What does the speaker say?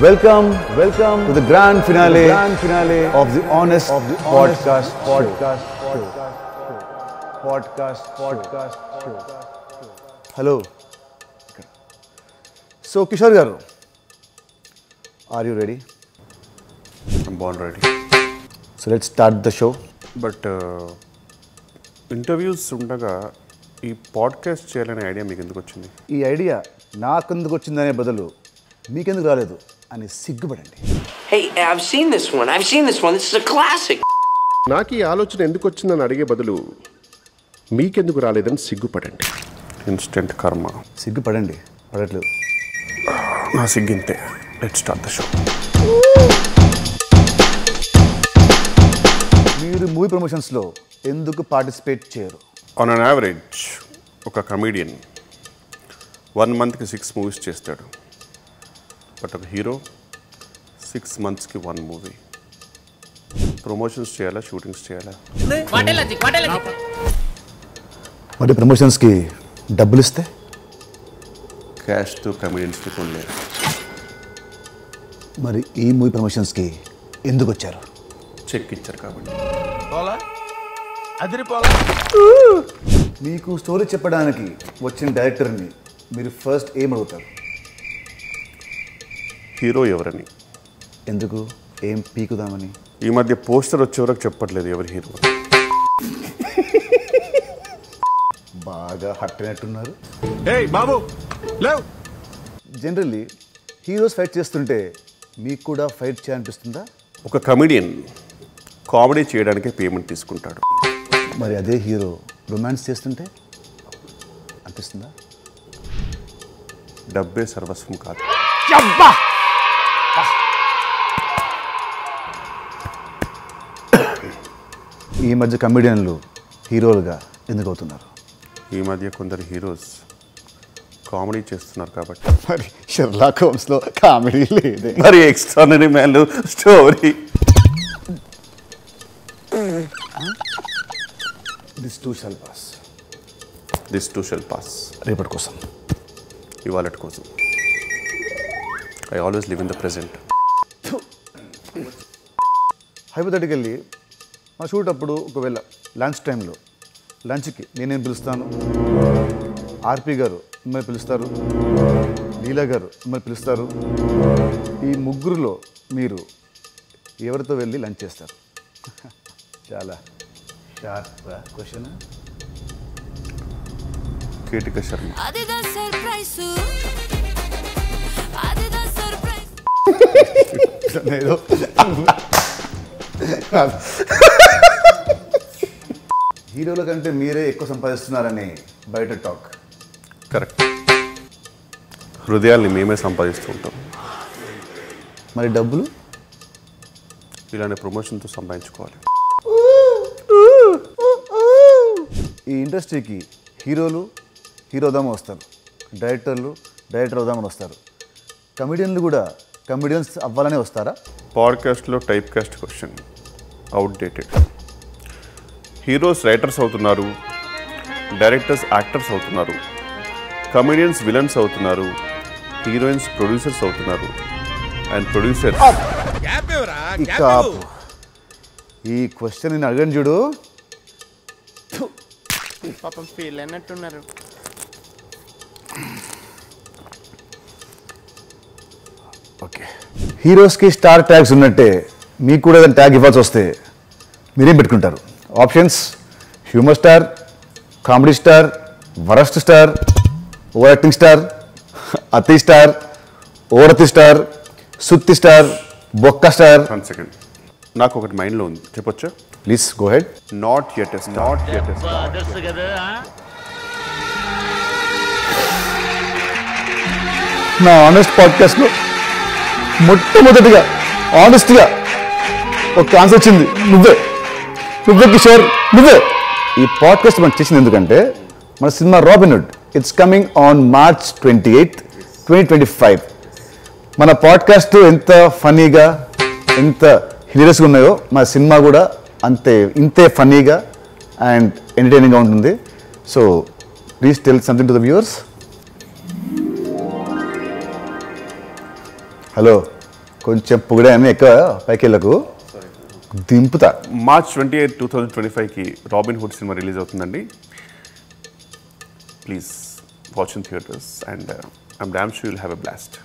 Welcome to the grand finale of the Honest Podcast Show. Hello. So, Kishore garu, are you ready? I'm born ready. So, let's start the show. But interviews ఉండగా ఈ podcast చేయాలనే idea మీకు ఎందుకు వచ్చింది? ఈ idea నాకెందుకు వచ్చిందనే బదులు మీకెందుకు రాలేదు అని సిగ్గుపడండి. Hey, I've seen this one. This is a classic. నాకు ఈ ఆలోచన ఎందుకు వచ్చిందని అడిగే బదులు మీకెందుకు రాలేదని సిగ్గుపడండి. ఇన్స్టెంట్ కర్మ. సిగ్గుపడండి, పడట్లేదు. నా సిగ్గింతే. Let's start the show. మీరు మూవీ ప్రమోషన్స్లో ఎందుకు పార్టిసిపేట్ చేయరు? ఆన్ అన్ యావరేజ్ ఒక కమీడియన్ 1 monthకి 6 movies చేస్తాడు. బట్ ఒక హీరో 6 monthsకి 1 movie. ప్రమోషన్స్ చేయాలా, షూటింగ్స్ చేయాలా? మరి ప్రమోషన్స్కి డబ్బులు ఇస్తే క్యాష్తో కమీడియన్స్కి కొనలేరు. మరి ఈ మూవీ ప్రమోషన్స్కి ఎందుకు వచ్చారు? చెక్ ఇచ్చారు కాబట్టి. మీకు స్టోరీ చెప్పడానికి వచ్చిన డైరెక్టర్ని మీరు ఫస్ట్ ఏం అడుగుతారు? హీరో ఎవరని. ఎందుకు? ఏం పీకుదామని? ఈ మధ్య పోస్టర్ వచ్చే వరకు చెప్పట్లేదు ఎవరి హీరో. బాగా హట్ అయినట్టున్నారు. బాబు జనరల్లీ హీరోస్ ఫైట్ చేస్తుంటే మీకు కూడా ఫైట్ చేయాలనిపిస్తుందా? ఒక కమెడియన్ కామెడీ చేయడానికే పేమెంట్ తీసుకుంటాడు. మరి అదే హీరో రొమాన్స్ చేస్తుంటే అనిపిస్తుందా? డబ్బే సర్వస్వం కాదు. ఈ మధ్య కమెడియన్లు హీరోలుగా ఎందుకు అవుతున్నారు? ఈ మధ్య కొందరు హీరోస్ కామెడీ చేస్తున్నారు కాబట్టి. మరి షెర్లాక్ హోమ్స్లో కామెడీ లేదే. మరి extraordinary man story. This two shall pass. రేపటి కోసం, ఇవాళటి కోసం. I always live in the present. Hypothetically మా షూట్ అప్పుడు ఒకవేళ లంచ్ టైంలో లంచ్కి నేనేం పిలుస్తాను, ఆర్పి గారు మిమ్మల్ని పిలుస్తారు, లీలా గారు మిమ్మల్ని పిలుస్తారు. ఈ ముగ్గురులో మీరు ఎవరితో వెళ్ళి లంచ్ చేస్తారు? చాలా షార్ప్ క్వశ్చన్. కీటిక శర్మ. ఏదో హీరోల కంటే మీరే ఎక్కువ సంపాదిస్తున్నారని బయట టాక్. కరెక్ట్. హృదయాల్ని మేమే సంపాదిస్తూ ఉంటాం. మరి డబ్బులు ఇలాంటి ప్రమోషన్తో సంపాదించుకోవాలి. ఈ ఇండస్ట్రీకి హీరోలు హీరో అవుదామని వస్తారు, డైరెక్టర్లు డైరెక్టర్ అవుదామని వస్తారు, కమెడియన్లు కూడా కమెడియన్స్ అవ్వాలనే వస్తారా? పాడ్కాస్ట్లో typecast question outdated. Heroes writers అవుతున్నారు, డైరెక్టర్స్ యాక్టర్స్ అవుతున్నారు, కమెడియన్స్ విలన్స్ అవుతున్నారు, హీరోయిన్స్ ప్రొడ్యూసర్స్ అవుతున్నారు, అండ్ ప్రొడ్యూసర్. ఈ క్వశ్చన్ నేను అడగను చూడు. పాపం ఫీల్ అయినట్టున్నారు. ఓకే, హీరోస్కి స్టార్ ట్యాగ్స్ ఉన్నట్టే మీకు కూడా ఏదైనా ట్యాగ్ ఇవ్వాల్సి వస్తే మీరేం పెట్టుకుంటారు? Options: humour star, comedy star, worst star, over acting star, అతి స్టార్, ఓరతి స్టార్, సుత్తి స్టార్, బొక్క స్టార్. 1 second, నాకు ఒకటి మైండ్లో ఉంది, చెప్పొచ్చా? Please go head. Not yet a star. నా ఆనెస్ట్ పాడ్కాస్ట్లో మొట్టమొదటిగా ఆనెస్ట్గా ఒక ఆన్సర్ వచ్చింది, నువ్వే కిషోర్, నువ్వే. ఈ పాడ్కాస్ట్ మనం చేసింది ఎందుకంటే మన cinema Robinhood it's coming on March 28, 2025. మన పాడ్కాస్ట్ ఎంత ఫన్నీగా ఎంత హిలేరియస్గా ఉన్నాయో మన సినిమా కూడా ఇంతే ఫన్నీగా అండ్ ఎంటర్టైనింగ్గా ఉంటుంది. So please tell something to the viewers. Hello, కొంచెం పొగిడాను ఎక్కువ పైకి వెళ్ళకు దింపుతా. మార్చ్ 28, 2025కి రాబిన్ హుడ్ సినిమా రిలీజ్ అవుతుందండి. Please watch in theatres and I'm damn sure you'll have a blast.